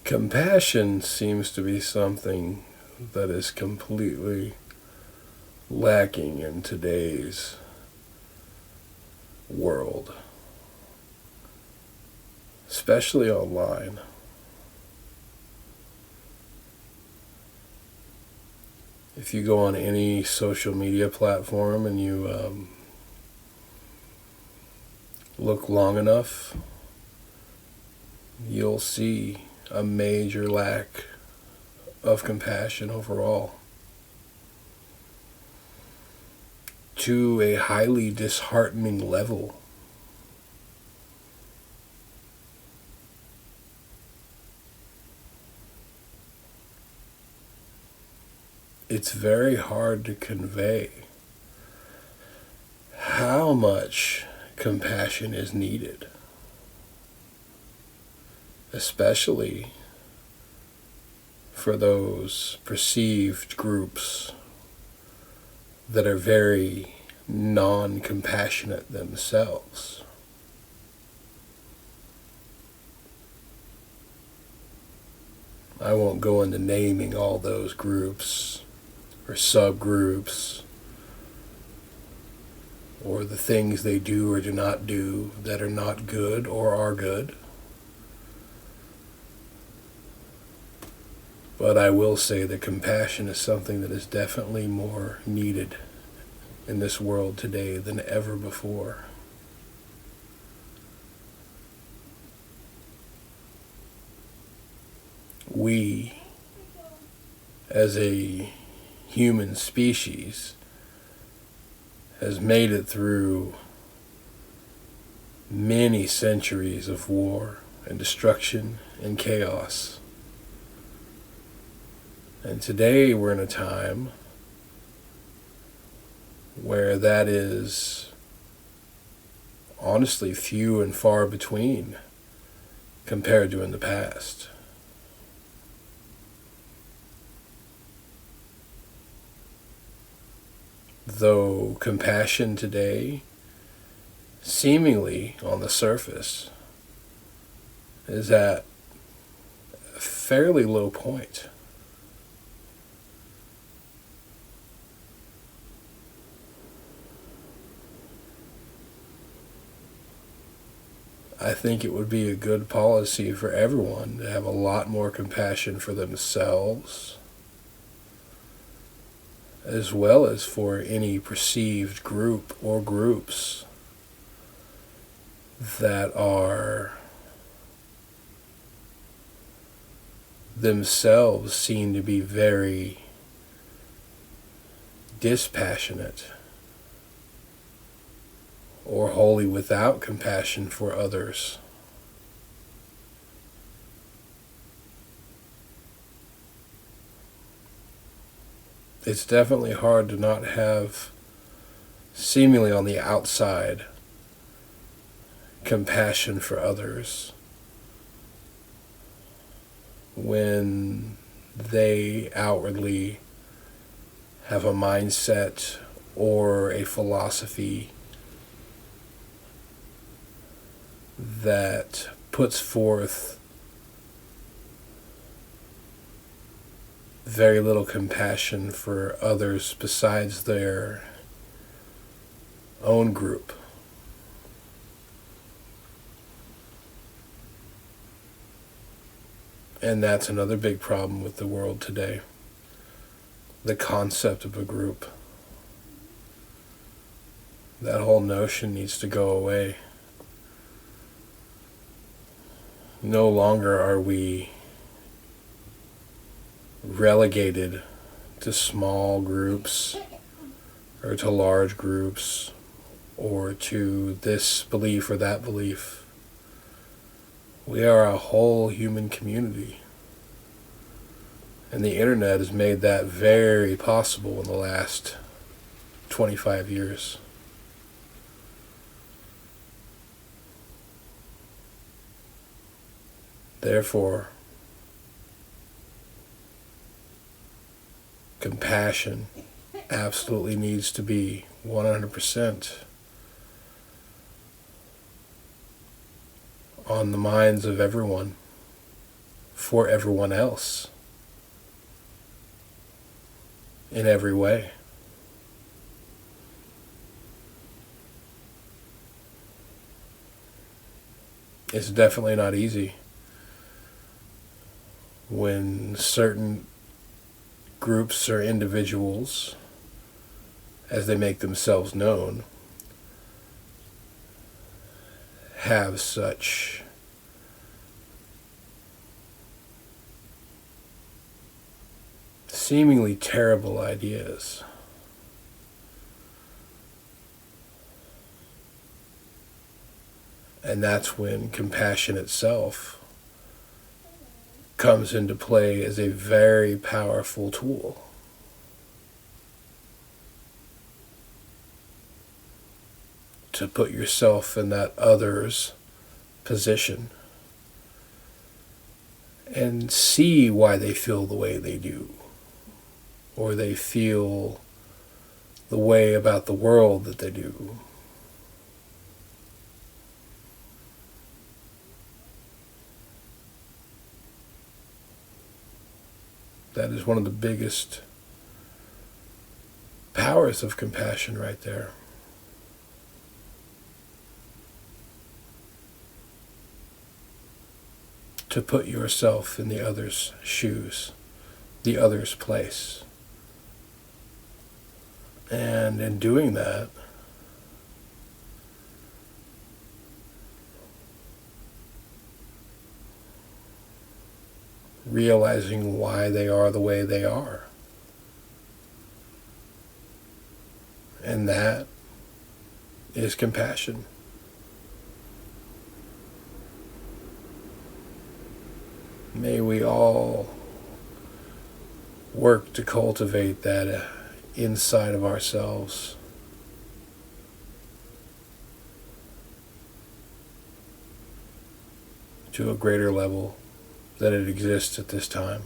Compassion seems to be something that is completely lacking in today's world, especially online. If you go on any social media platform and you look long enough, you'll see a major lack of compassion overall, to a highly disheartening level. It's very hard to convey how much compassion is needed, especially for those perceived groups that are very non-compassionate themselves. I won't go into naming all those groups or subgroups or the things they do or do not do that are not good or are good. But I will say that compassion is something that is definitely more needed in this world today than ever before. We, as a human species, has made it through many centuries of war and destruction and chaos. And today we're in a time where that is honestly few and far between compared to in the past. Though compassion today, seemingly on the surface, is at a fairly low point. I think it would be a good policy for everyone to have a lot more compassion for themselves, as well as for any perceived group or groups that are themselves seen to be very dispassionate or wholly without compassion for others. It's definitely hard to not have, seemingly on the outside, compassion for others when they outwardly have a mindset or a philosophy that puts forth very little compassion for others besides their own group. And that's another big problem with the world today. The concept of a group. That whole notion needs to go away. No longer are we relegated to small groups or to large groups or to this belief or that belief. We are a whole human community. And the internet has made that very possible in the last 25 years. Therefore, compassion absolutely needs to be 100% on the minds of everyone for everyone else in every way. It's definitely not easy when certain groups or individuals, as they make themselves known, have such seemingly terrible ideas. And that's when compassion itself comes into play as a very powerful tool. To put yourself in that other's position and see why they feel the way they do, or they feel the way about the world that they do. That is one of the biggest powers of compassion right there. To put yourself in the other's shoes, the other's place. And in doing that, realizing why they are the way they are. And that is compassion. May we all work to cultivate that inside of ourselves. To a greater level than it exists at this time.